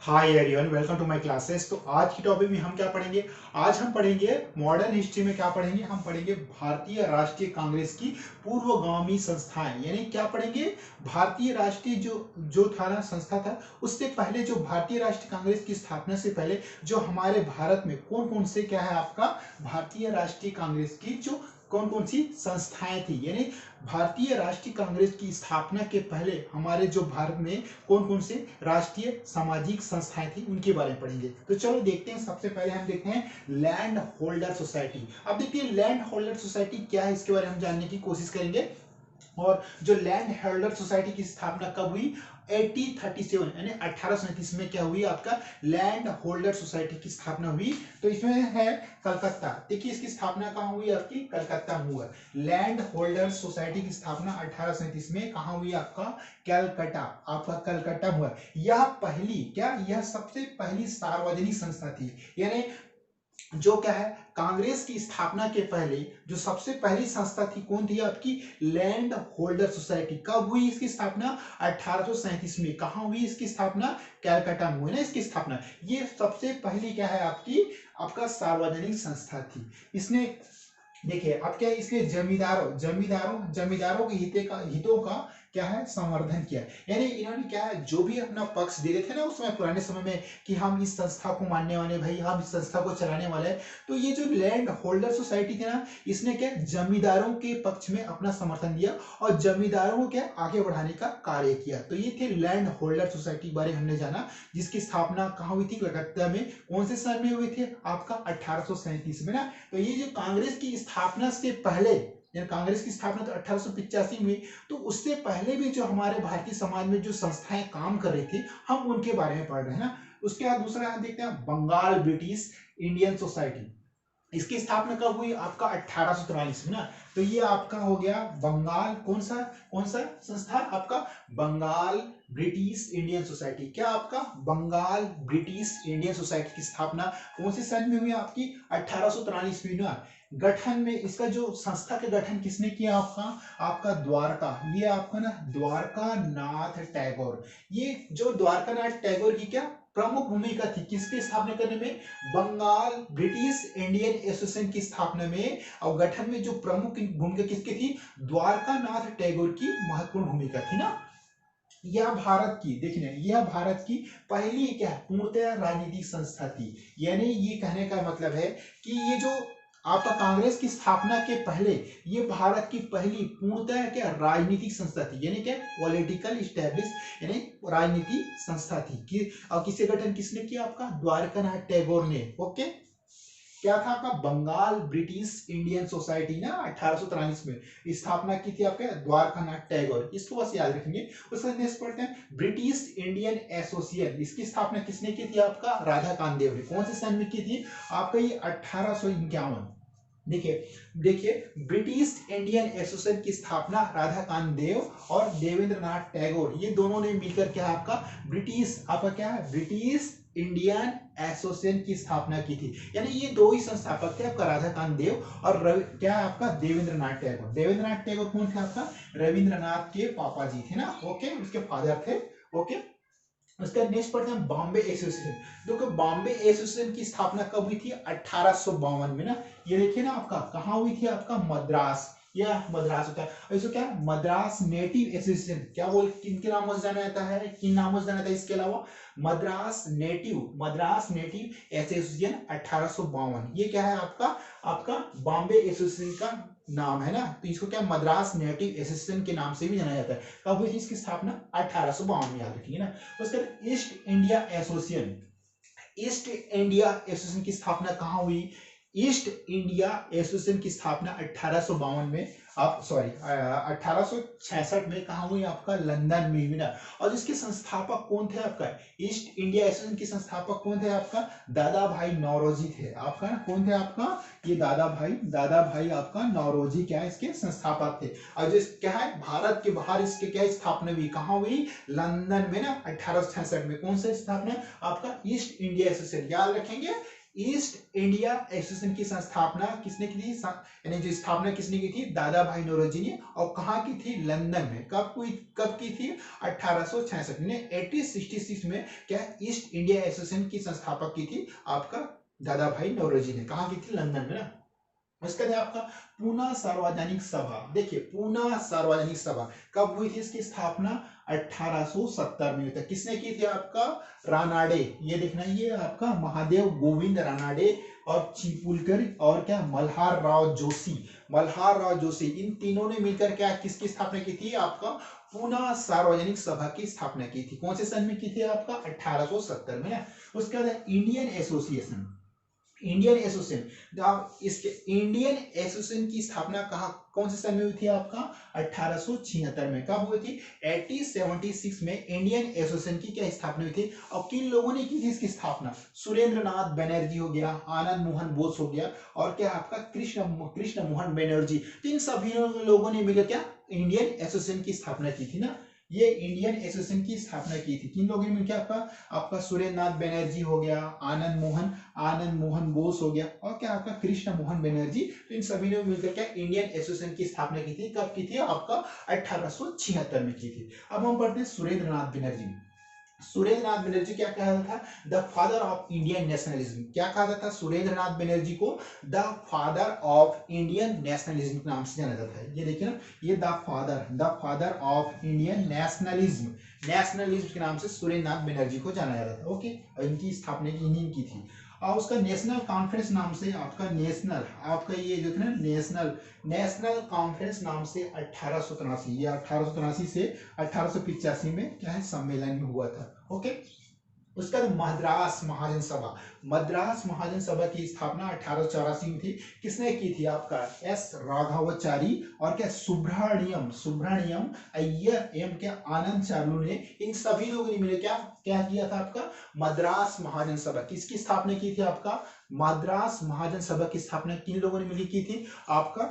Hi everyone, welcome to my classes. तो आज की टॉपिक में हम क्या पढ़ेंगे? आज हम पढ़ेंगे मॉडर्न हिस्ट्री में। क्या पढ़ेंगे? हम पढ़ेंगे भारतीय राष्ट्रीय कांग्रेस की पूर्वगामी संस्थाएं। यानी क्या पढ़ेंगे? भारतीय राष्ट्रीय जो था ना संस्था था, उससे पहले जो भारतीय राष्ट्रीय कांग्रेस की स्थापना से पहले जो हमारे भारत में कौन कौन से क्या है आपका भारतीय राष्ट्रीय कांग्रेस की जो कौन कौन सी संस्थाएं थी। यानी भारतीय राष्ट्रीय कांग्रेस की स्थापना के पहले हमारे जो भारत में कौन कौन से राष्ट्रीय सामाजिक संस्थाएं थी उनके बारे में पढ़ेंगे। तो चलो देखते हैं। सबसे पहले हम देखते हैं लैंड होल्डर सोसाइटी। अब देखिए लैंड होल्डर सोसाइटी क्या है, इसके बारे में हम जानने की कोशिश करेंगे। और जो लैंड होल्डर सोसाइटी की स्थापना कब हुई? 1837 यानी 1837 में क्या हुई? आपका लैंड होल्डर सोसाइटी की स्थापना हुई। तो इसमें है कलकत्ता। देखिए इसकी स्थापना कहाँ हुई? आपकी कलकत्ता में हुआ। लैंड होल्डर सोसाइटी की स्थापना 1837 में कहाँ हुई? आपका कलकत्ता। आपका कलकत्ता हुआ। यह सबसे पहली सार्वजनिक संस्था थी। यानी जो क्या है कांग्रेस की स्थापना के पहले जो सबसे पहली संस्था थी कौन थी? आपकी लैंड होल्डर सोसाइटी। कब हुई इसकी स्थापना? 1837 में। कहां हुई इसकी स्थापना? कैलकाटा में हुई ना इसकी स्थापना। ये सबसे पहली क्या है आपकी आपका सार्वजनिक संस्था थी। इसने देखिए अब क्या है, इसके जमींदारों के हितों का क्या है संवर्धन किया। यानी इन्होंने क्या है जो भी अपना पक्ष दे रहे थे ना उस समय पुराने समय में कि हम इस संस्था को मानने वाले, भाई हम इस संस्था को चलाने वाले हैं। तो ये जो लैंड होल्डर सोसाइटी थी ना, इसने क्या जमींदारों के पक्ष में अपना समर्थन दिया और जमींदारों को क्या आगे बढ़ाने का कार्य किया। तो ये थे लैंड होल्डर सोसाइटी के बारे में हमने जाना, जिसकी स्थापना कहाँ हुई थी? कलकत्ता में। कौन से साल में हुई थी? आपका 1837 में ना। तो ये जो कांग्रेस की स्थापना से पहले, कांग्रेस की स्थापना तो 1885 में, तो उससे पहले भी जो हमारे भारतीय समाज में जो संस्थाएं काम कर रही थी हम उनके बारे में पढ़ रहे हैं ना। उसके बाद दूसरा हम देखते हैं बंगाल ब्रिटिश इंडियन सोसाइटी। इसकी स्थापना कब हुई? आपका 1843 में ना। तो ये आपका हो गया बंगाल कौन सा संस्था? आपका बंगाल ब्रिटिश इंडियन सोसाइटी। क्या आपका बंगाल ब्रिटिश इंडियन सोसाइटी की स्थापना कौन से सन में हुई? आपकी 1843 में ना। गठन में इसका जो संस्था का गठन किसने किया? आपका द्वारका, ये आपका ना द्वारका नाथ टैगोर। ये जो द्वारका नाथ टैगोर की क्या प्रमुख भूमिका थी किसकी स्थापना करने में? बंगाल ब्रिटिश इंडियन एसोसिएशन की स्थापना में और गठन में जो प्रमुख भूमिका किसकी थी? द्वारका नाथ टैगोर की महत्वपूर्ण भूमिका थी ना। यह भारत की देखिए यह भारत की पहली क्या पूर्णतः राजनीतिक संस्था थी। यानी ये कहने का मतलब है कि ये जो आपका कांग्रेस की स्थापना के पहले ये भारत की पहली पूर्णतः क्या राजनीतिक संस्था थी। यानी क्या पॉलिटिकल स्टैब्लिश यानी राजनीतिक संस्था थी कि और किसे गठन किसने किया? आपका द्वारकानाथ टैगोर ने। ओके, क्या था आपका बंगाल ब्रिटिश इंडियन सोसाइटी ना 1843 में स्थापना की थी आपके द्वारकानाथ टैगोर। इसको बस याद रखेंगे। उसके नेक्स्ट पढ़ते हैं ब्रिटिश इंडियन एसोसिएशन। इसकी स्थापना किसने की थी? आपका राधा कामदेव ने। कौन से सन में की थी? आपका ये 1851। देखिए ब्रिटिश इंडियन एसोसिएशन की स्थापना राधा कामदेव और देवेंद्र नाथ टैगोर ये दोनों ने मिलकर क्या आपका क्या है ब्रिटिश इंडियन एसोसिएशन की स्थापना की थी। यानी ये दो ही संस्थापक थे आपका राधा कामदेव और क्या है आपका देवेंद्र नाथ टैगोर। देवेंद्र नाथ टैगोर कौन थे? आपका रविंद्रनाथ के पापा जी थे ना। ओके, उसके फादर थे। ओके, उसका नेक्स्ट पढ़ते हैं बॉम्बे एसोसिएशन। देखो बॉम्बे एसोसिएशन की स्थापना कब हुई थी? 1852 में ना। ये देखिए ना आपका कहाँ हुई थी? आपका मद्रास। यह मद्रास होता है। इसको क्या मद्रास नेटिव एसोसिएशन क्या बोल किनके नामों से जाना जाता है? किन नामों से जाना जाता है इसके अलावा? Madras native association 1852। ये क्या है आपका आपका बॉम्बे एसोसिएशन का नाम है ना। तो इसको क्या मद्रास नेटिव एसोसिएशन के नाम से भी जाना जाता है। कब हुई थी इसकी स्थापना? 1852 में, याद रखिए ना। उसके बाद ईस्ट इंडिया एसोसिएशन की स्थापना कहाँ हुई? ईस्ट इंडिया एसोसिएशन की स्थापना 1852 में 1866 में कहाँ हुई? आपका लंदन में हुई ना। और इसके संस्थापक कौन थे? आपका ईस्ट इंडिया एसोसिएशन के संस्थापक कौन थे? आपका दादा भाई नौरोजी थे। आपका ना कौन थे? आपका ये दादा भाई आपका नौरोजी क्या है इसके संस्थापक थे। और जो क्या है भारत के बाहर इसके क्या स्थापना हुई? कहाँ हुई? लंदन में ना 1866 में। कौन सा स्थापना? आपका ईस्ट इंडिया एसोसिएशन। याद रखेंगे ईस्ट इंडिया एसोसिएशन की संस्थापना किसने की थी, यानी जो स्थापना किसने की थी, दादा भाई नौरोजी ने। और कहाँ की थी, लंदन में। कब की थी, 1866 में, 1866 में क्या ईस्ट इंडिया एसोसिएशन की संस्थापक की थी आपका दादा भाई नौरोजी ने। कहाँ की थी, लंदन में ना। उसके बाद आपका पूना सार्वजनिक सभा। देखिए पूना सार्वजनिक सभा कब हुई थी, इसकी स्थापना 1870 में हुई थी। किसने की थी, आपका रानाडे। ये देखना, ये आपका महादेव गोविंद रानाडे और चिपुलकर और क्या मल्हार राव जोशी। मल्हार राव जोशी इन तीनों ने मिलकर क्या किसकी स्थापना की थी, आपका पूना सार्वजनिक सभा की स्थापना की थी। कौन से सन में की थी, आपका 1870 में। उसके बाद इंडियन एसोसिएशन। इंडियन एसोसिएशन, इसके इंडियन एसोसिएशन की स्थापना कहाँ कौन से सन में हुई थी, आपका 1876 में। कब हुई थी, 1876 में इंडियन एसोसिएशन की क्या स्थापना हुई थी। और किन लोगों ने की थी इसकी स्थापना, सुरेंद्र नाथ बनर्जी हो गया, आनंद मोहन बोस हो गया, और क्या आपका कृष्ण मोहन बनर्जी। तो इन सभी लोगों ने मिलकर क्या इंडियन एसोसिएशन की स्थापना की थी ना। ये इंडियन एसोसिएशन की स्थापना की थी किन लोगों ने मिलकर, आपका सुरेंद्र नाथ बनर्जी हो गया, आनंद मोहन बोस हो गया, और क्या आपका कृष्ण मोहन बनर्जी। तो इन सभी ने मिलकर क्या इंडियन एसोसिएशन की स्थापना की थी। कब की थी, आपका 1876 में की थी। अब हम पढ़ते हैं सुरेंद्र नाथ बनर्जी। सुरेंद्र नाथ बनर्जी क्या कहा था, the father of Indian nationalism. क्या कहा था सुरेंद्र नाथ बनर्जी को, the father of Indian nationalism के नाम से जाना जाता है। ये देखिए ना, ये the father of Indian nationalism, nationalism के नाम से सुरेंद्र नाथ बनर्जी को जाना जाता था। ओके, और इनकी स्थापना इन्हीं की थी। और उसका नेशनल कॉन्फ्रेंस नाम से आपका ये जो था ना नेशनल कॉन्फ्रेंस नाम से 1883, ये 1883 से 1885 में क्या है सम्मेलन में हुआ था। ओके, उसका मद्रास महाजन सभा। मद्रास महाजन सभा की स्थापना 1884 में थी। किसने की थी, आपका एस राघवाचारी और क्या सुब्रमण्यम अय्यर एवं क्या आनंद चार्लू ने, इन सभी लोगों ने मिलकर क्या क्या किया था, आपका मद्रास महाजन सभा। किसकी स्थापना की थी, आपका मद्रास महाजन सभा की स्थापना किन लोगों ने मिलकर की थी, आपका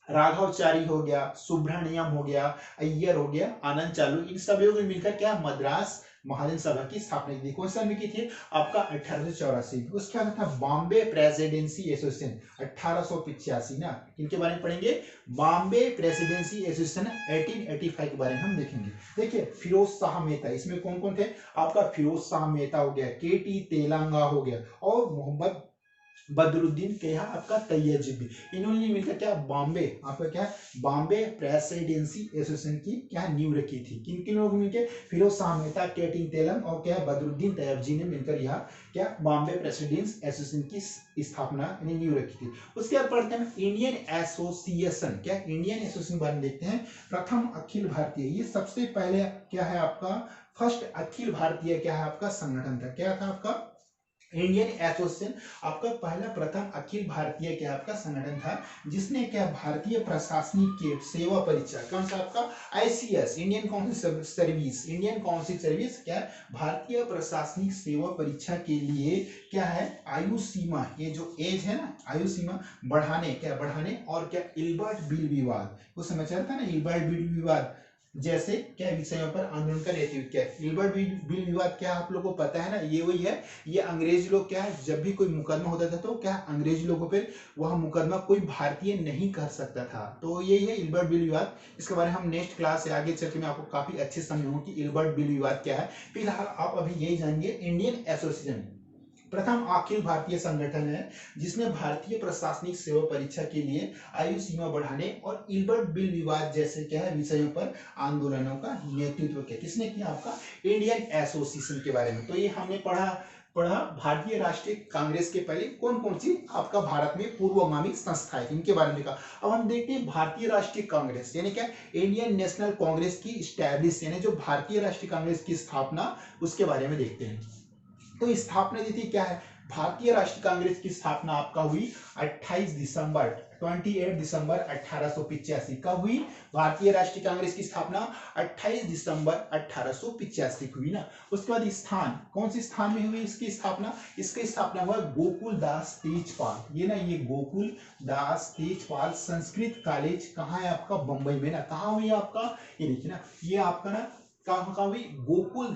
राघवचारी हो गया, सुब्रमण्यम हो गया, अय्यर हो गया, आनंद चालू, इन सभी लोगों ने मिलकर क्या मद्रास महाजन सभा की स्थापना की थी। कौन सा में की थी, आपका 1884। उसके बाद था बॉम्बे प्रेसिडेंसी एसोसिएशन 1885 ना। इनके बारे में पढ़ेंगे, बॉम्बे प्रेसिडेंसी एसोसिएशन 1885 के बारे में हम देखेंगे। देखिए फिरोज शाह मेहता, इसमें कौन कौन थे, आपका फिरोज शाह मेहता हो गया, केटी तेलंगा हो गया, और मोहम्मद बदरुद्दीन क्या आपका तैयबी। इन्होंने मिलकर क्या बॉम्बे आपका क्या बॉम्बे प्रेसिडेंसी एसोसिएशन की क्या नींव रखी थी। किन किन लोगों ने मिलकर, फिरोज शाह मेहता, केटी तेलंग और क्या बदरुद्दीन तैयबजी ने मिलकर यह क्या बॉम्बे प्रेसिडेंस एसोसिएशन की स्थापना नींव रखी थी। उसके बाद पढ़ते हैं इंडियन एसोसिएशन। क्या इंडियन एसोसिएशन बारे में देखते हैं। प्रथम अखिल भारतीय, ये सबसे पहले क्या है आपका फर्स्ट अखिल भारतीय क्या है आपका संगठन था। क्या था आपका इंडियन एसोसिएशन, आपका पहला प्रथम अखिल भारतीय क्या आपका संगठन था, जिसने क्या भारतीय प्रशासनिक के सेवा परीक्षा, कौन सा आपका आईसीएस इंडियन काउंसिल सर्विस क्या भारतीय प्रशासनिक सेवा परीक्षा के लिए क्या है आयु सीमा, ये जो एज है ना आयु सीमा बढ़ाने और क्या इल्बर्ट बिल विवाद, वो समाचार था ना इल्बर्ट बिल विवाद जैसे क्या विषयों पर आंदोलन का नेतृत्व किया। इल्बर्ट बिल विवाद क्या आप लोगों को पता है ना, ये वही है, ये अंग्रेज लोग क्या है जब भी कोई मुकदमा होता था तो क्या अंग्रेज लोगों पे वह मुकदमा कोई भारतीय नहीं कर सकता था। तो यही है इल्बर्ट बिल विवाद। इसके बारे में हम नेक्स्ट क्लास से आगे चल के मैं आपको काफी अच्छे समझाऊंगा कि इल्बर्ट बिल विवाद क्या है। फिलहाल आप अभी यही जानेंगे इंडियन एसोसिएशन प्रथम अखिल भारतीय संगठन है जिसने भारतीय प्रशासनिक सेवा परीक्षा के लिए आयु सीमा बढ़ाने और इल्बर्ट बिल विवाद जैसे क्या है विषयों पर आंदोलनों का नेतृत्व किया। किसने किया, आपका इंडियन एसोसिएशन के बारे में। तो ये हमने पढ़ा भारतीय राष्ट्रीय कांग्रेस के पहले कौन कौन सी आपका भारत में पूर्वगामी संस्थाएं थी, इनके बारे में देखा। अब हम देखते हैं भारतीय राष्ट्रीय कांग्रेस यानी क्या इंडियन नेशनल कांग्रेस की स्टैब्लिश यानी जो भारतीय राष्ट्रीय कांग्रेस की स्थापना उसके बारे में देखते हैं। तो स्थापना तिथि क्या है, भारतीय राष्ट्रीय कांग्रेस की स्थापना आपका हुई 28 दिसंबर 1885। कब हुई भारतीय राष्ट्रीय कांग्रेस की स्थापना 28 दिसंबर 1885 हुई ना। उसके बाद स्थान, कौन सी स्थान में हुई इसकी स्थापना, इसकी स्थापना हुआ गोकुल दास तेजपाल, ये ना ये गोकुल दास तेजपाल संस्कृत कॉलेज कहाँ है आपका बंबई में ना। कहाँ हुई आपका, ये देखिए ना ये आपका ना कहाँ हुई? गोकुल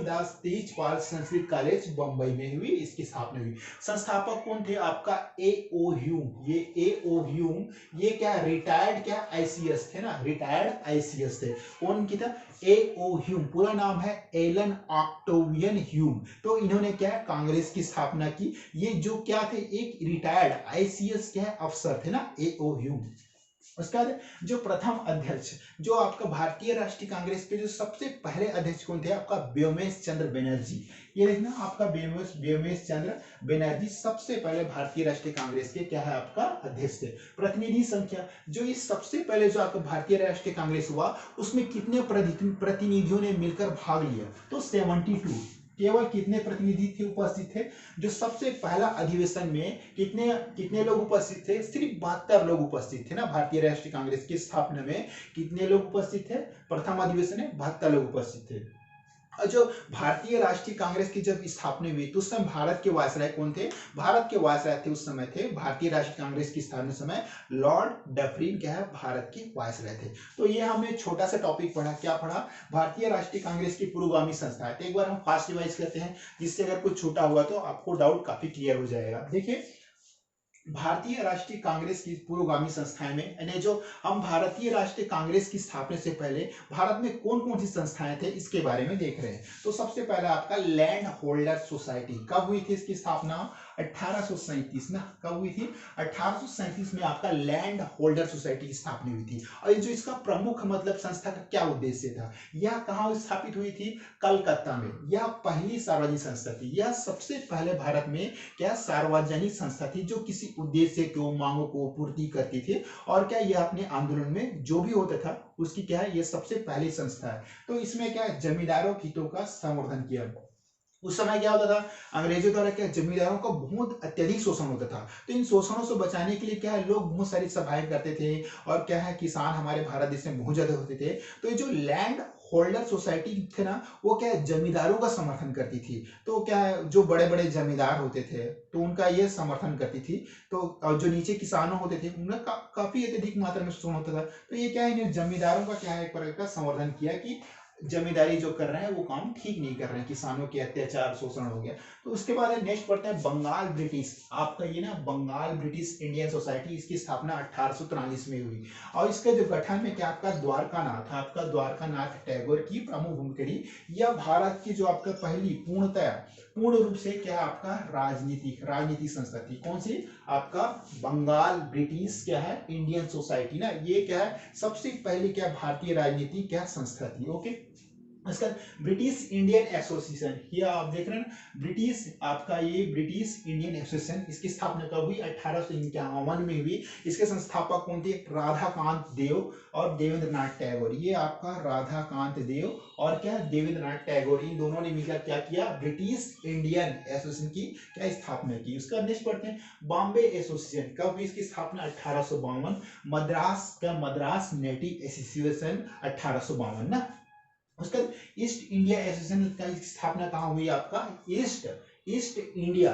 दास तेजपाल संस्कृत कॉलेज बंबई में हुई, इसकी स्थापना हुई। संस्थापक कौन थे? आपका ए.ओ. ह्यूम। ये ए.ओ. ह्यूम ये क्या रिटायर्ड क्या आईसीएस थे ना, रिटायर्ड आईसीएस थे। कौन की था? ए.ओ. ह्यूम। पूरा नाम है एलन ऑक्टेवियन ह्यूम। तो इन्होंने क्या कांग्रेस की स्थापना की। ये जो क्या थे? एक रिटायर्ड आईसीएस क्या अफसर थे ना, ए.ओ. ह्यूम। उसके बाद जो प्रथम अध्यक्ष, जो आपका भारतीय राष्ट्रीय कांग्रेस के जो सबसे पहले अध्यक्ष कौन थे? आपका व्योमेश चंद्र बनर्जी। ये देखना आपका व्योमेश चंद्र बनर्जी सबसे पहले भारतीय राष्ट्रीय कांग्रेस के क्या है? आपका अध्यक्ष थे। प्रतिनिधि संख्या, जो इस सबसे पहले जो आपका भारतीय राष्ट्रीय कांग्रेस हुआ उसमें कितने प्रतिनिधियों ने मिलकर भाग लिया? तो 72। केवल कितने प्रतिनिधि थे उपस्थित थे? जो सबसे पहला अधिवेशन में कितने कितने लोग उपस्थित थे? सिर्फ 72 लोग उपस्थित थे ना। भारतीय राष्ट्रीय कांग्रेस की स्थापना में कितने लोग उपस्थित थे? प्रथम अधिवेशन में 72 लोग उपस्थित थे। और जो भारतीय राष्ट्रीय कांग्रेस की जब स्थापना हुई तो उस समय भारत के वायसराय कौन थे? भारत के वायसराय थे उस समय थे भारतीय राष्ट्रीय कांग्रेस की स्थापना समय लॉर्ड डफरिन क्या है? भारत के वायसराय थे। तो ये हमने छोटा सा टॉपिक पढ़ा। क्या पढ़ा? भारतीय राष्ट्रीय कांग्रेस की पूर्वगामी संस्था है। तो एक बार हम फास्ट रिवाइज करते हैं, जिससे अगर कुछ छूटा हुआ तो आपको डाउट काफी क्लियर हो जाएगा। देखिए, भारतीय राष्ट्रीय कांग्रेस की पूर्वगामी संस्थाएं में, यानी जो हम भारतीय राष्ट्रीय कांग्रेस की स्थापना से पहले भारत में कौन कौन सी संस्थाएं थे इसके बारे में देख रहे हैं। तो सबसे पहला आपका लैंड होल्डर सोसाइटी। कब हुई थी इसकी स्थापना? 1837 ना। कब हुई थी? 1837 में आपका लैंड होल्डर सोसाइटी की स्थापना हुई थी। और जो इसका प्रमुख मतलब संस्था का क्या उद्देश्य था? यह कहाँ स्थापित हुई थी? कलकत्ता में। यह पहली सार्वजनिक संस्था थी। यह सबसे पहले भारत में क्या सार्वजनिक संस्था थी जो किसी उद्देश्य को, मांगों को पूर्ति करती थी। और क्या यह अपने आंदोलन में जो भी होता था उसकी क्या है? ये सबसे पहली संस्था है। तो इसमें क्या है? जमींदारों के हितों का संवर्धन किया। उस समय क्या होता था? अंग्रेजों द्वारा क्या जमींदारों का बहुत अत्यधिक शोषण होता था। तो इन शोषणों से बचाने के लिए क्या है? लोग बहुत सारी सभाएं करते थे। और क्या है? किसान हमारे भारत देश में बहुत ज्यादा होते थे। तो ये जो लैंड होल्डर सोसाइटी थे ना, वो क्या है? जमींदारों का समर्थन करती थी। तो क्या है? जो बड़े बड़े जमींदार होते थे तो उनका ये समर्थन करती थी। तो और जो नीचे किसानों होते थे उनका काफी अत्यधिक मात्रा में शोषण होता था। तो ये क्या है? जमींदारों का क्या है? एक प्रकार का संवर्धन किया कि जमींदारी जो कर रहे हैं वो काम ठीक नहीं कर रहे हैं, किसानों के अत्याचार शोषण हो गया। तो उसके बाद नेक्स्ट पढ़ते हैं बंगाल ब्रिटिश। आपका ये ना बंगाल ब्रिटिश इंडियन सोसाइटी, इसकी स्थापना 1843 में हुई। और इसका जो गठन में क्या आपका द्वारकानाथ, आपका द्वारकानाथ टैगोर की प्रमुख भूमिका रही। यह भारत की जो आपका पहली पूर्ण रूप से क्या आपका राजनीति संस्था थी। कौन सी? आपका बंगाल ब्रिटिश क्या है? इंडियन सोसाइटी ना। ये क्या है? सबसे पहली क्या भारतीय राजनीति क्या संस्था थी। ओके। इसका ब्रिटिश इंडियन एसोसिएशन, ये आप देख रहे हैं ना, ब्रिटिश आपका ये ब्रिटिश इंडियन एसोसिएशन, इसकी स्थापना कब हुई? 1851 में हुई। इसके संस्थापक कौन थे? राधाकांत देव और देवेंद्रनाथ टैगोर। ये आपका राधाकांत देव और क्या देवेंद्रनाथ टैगोर, इन दोनों ने मिलकर क्या किया? ब्रिटिश इंडियन एसोसिएशन की क्या स्थापना की। उसका नेक्स्ट पढ़ते हैं बॉम्बे एसोसिएशन। कब हुई इसकी स्थापना? 1852। मद्रास नेटिव एसोसिएशन 1852 ना। उसका ईस्ट इंडिया एसोसिएशन का स्थापना कहाँ हुई? आपका ईस्ट इंडिया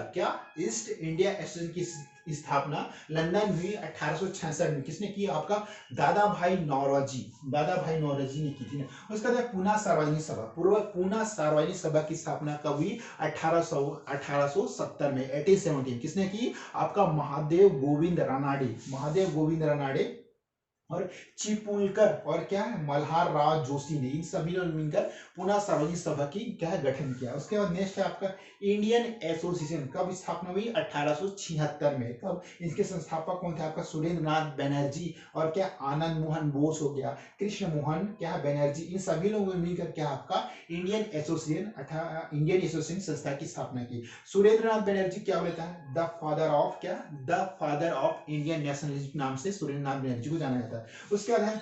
एसोसिएशन की स्थापना लंदन हुई 1866 में। किसने की? आपका दादा भाई नौरोजी ने की थी ना। उसका बाद पूना सार्वजनिक सभा की स्थापना कब हुई? 1870 में 1817। किसने की? आपका महादेव गोविंद रानाडे और चिपळूणकर और क्या है? मल्हार राव जोशी ने, इन सभी ने मिलकर पुनः सार्वजनिक सभा की क्या गठन किया। उसके बाद नेक्स्ट है आपका इंडियन एसोसिएशन। कब स्थापना हुई? 1876 में। कब? इसके संस्थापक कौन थे? आपका सुरेंद्रनाथ बनर्जी और क्या आनंद मोहन बोस हो गया, कृष्ण मोहन क्या बनर्जी, इन सभी लोगों ने मिलकर क्या आपका इंडियन एसोसिएशन संस्था की स्थापना की। सुरेंद्रनाथ बनर्जी क्या बोलता है? The father of Indian nationalism नाम से सुरेंद्रनाथ बनर्जी को जाना जाता है। उसके बाद है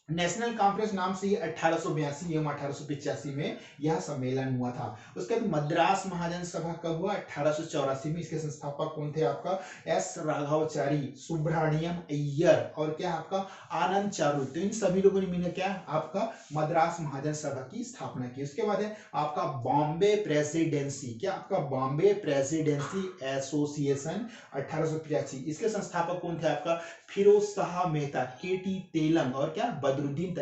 नेशनल कॉन्फ्रेंस नाम से 1882 एवं 1885 में यह सम्मेलन हुआ था। उसके बाद मद्रास महाजन सभा कब हुआ? 1884 में। इसके संस्थापक कौन थे? आपका एस राघवाचारी, सुब्रमण्यम अय्यर और क्या आपका आनंद चारू। तो इन सभी लोगों ने मिलकर क्या आपका मद्रास महाजन सभा की स्थापना की। उसके बाद है आपका बॉम्बे प्रेसिडेंसी। क्या आपका बॉम्बे प्रेसिडेंसी एसोसिएशन 1885। इसके संस्थापक कौन थे? आपका फिरोज शाह मेहता, केटी तेलंग और क्या बदरुद्दीन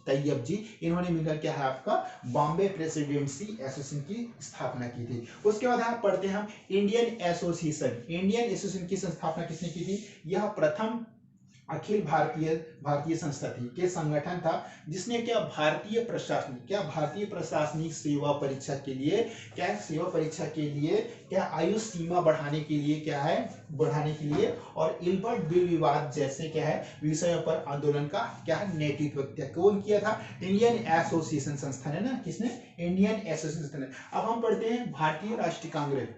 तैयब जी, इन्होंने मिलकर क्या है आपका बॉम्बे प्रेसिडेंसी एसोसिएशन की स्थापना की थी। उसके बाद आप पढ़ते हैं हम इंडियन एसोसिएशन। इंडियन एसोसिएशन की स्थापना किसने की थी? यह प्रथम अखिल भारतीय भारतीय संस्था थी, के संगठन था जिसने भारतीय प्रशासनिक सेवा परीक्षा के लिए क्या आयु सीमा बढ़ाने के लिए और इल्बर्ट बिल विवाद जैसे क्या है विषयों पर आंदोलन का क्या है नेतृत्व कौन किया था? इंडियन एसोसिएशन संस्थान है ना, किसने? इंडियन एसोसिएशन संस्थान। अब हम पढ़ते हैं भारतीय राष्ट्रीय कांग्रेस।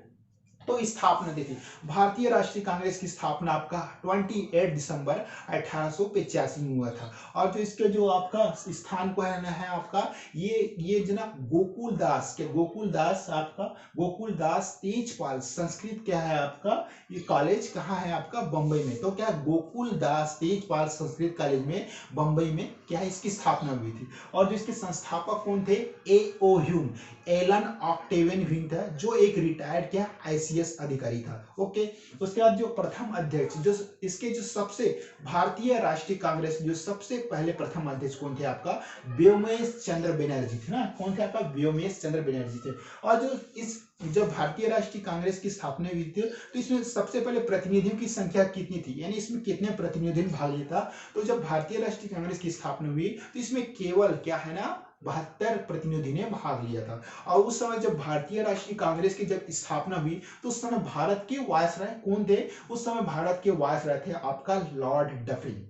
तो स्थापना देखिए, भारतीय राष्ट्रीय कांग्रेस की स्थापना आपका 28 दिसंबर 1885 में हुआ था। और जो इसके जो आपका स्थान को है ना है आपका ये जो ना गोकुलदास तेजपाल संस्कृत क्या है आपका ये कॉलेज कहाँ है आपका? बंबई में। तो क्या गोकुलदास तेजपाल संस्कृत कॉलेज में बंबई में क्या है इसकी स्थापना हुई थी। और जो इसके संस्थापक कौन थे? A.O. Hume, Elon Octavian Hume था, जो एक रिटायर्ड क्या आईसीएस अधिकारी था। ओके, उसके बाद जो प्रथम अध्यक्ष जो इसके जो सबसे भारतीय राष्ट्रीय कांग्रेस जो सबसे पहले प्रथम अध्यक्ष कौन थे आपका? व्योमेश चंद्र बनर्जी थे ना। कौन थे आपका? व्योमेश चंद्र बनर्जी थे। और जब भारतीय राष्ट्रीय कांग्रेस की स्थापना हुई थी तो इसमें सबसे पहले प्रतिनिधियों की संख्या कितनी थी, यानी इसमें कितने प्रतिनिधि भाग लिया था? तो जब भारतीय राष्ट्रीय कांग्रेस की स्थापना हुई तो इसमें केवल क्या है ना 72 प्रतिनिधि ने भाग लिया था। और उस समय जब भारतीय राष्ट्रीय कांग्रेस की जब स्थापना हुई तो उस समय भारत के वायसराय कौन थे? उस समय भारत के वायसराय थे आपका लॉर्ड डफरिन।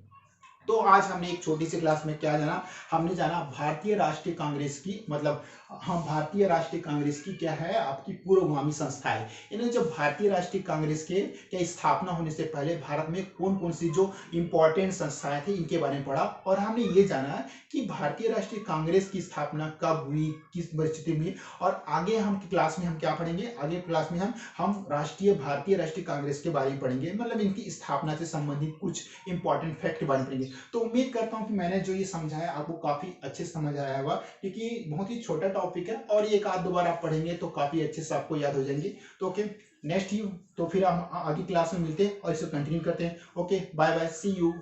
तो आज हमने एक छोटी सी क्लास में क्या जाना? हमने जाना भारतीय राष्ट्रीय कांग्रेस की भारतीय राष्ट्रीय कांग्रेस की क्या है आपकी पूर्वगामी संस्थाएं। इन्हें जब भारतीय राष्ट्रीय कांग्रेस के क्या स्थापना होने से पहले भारत में कौन कौन सी जो इंपॉर्टेंट संस्थाएं थी इनके बारे में पढ़ा। और हमने ये जाना कि भारतीय राष्ट्रीय कांग्रेस की स्थापना कब हुई, किस परिस्थिति में। और आगे हम क्लास में हम क्या पढ़ेंगे? आगे क्लास में हम भारतीय राष्ट्रीय कांग्रेस के बारे में पढ़ेंगे, मतलब इनकी स्थापना से संबंधित कुछ इंपॉर्टेंट फैक्ट बारे में पढ़ेंगे। तो उम्मीद करता हूं कि मैंने जो ये समझाया आपको काफी अच्छे समझ आया होगा, क्योंकि बहुत ही छोटा टॉपिक है और एक आध दो बार आप पढ़ेंगे तो काफी अच्छे से आपको याद हो जाएंगे। तो ओके, नेक्स्ट तो फिर हम आगे क्लास में मिलते हैं और इसे कंटिन्यू करते हैं। Okay, bye bye, see you.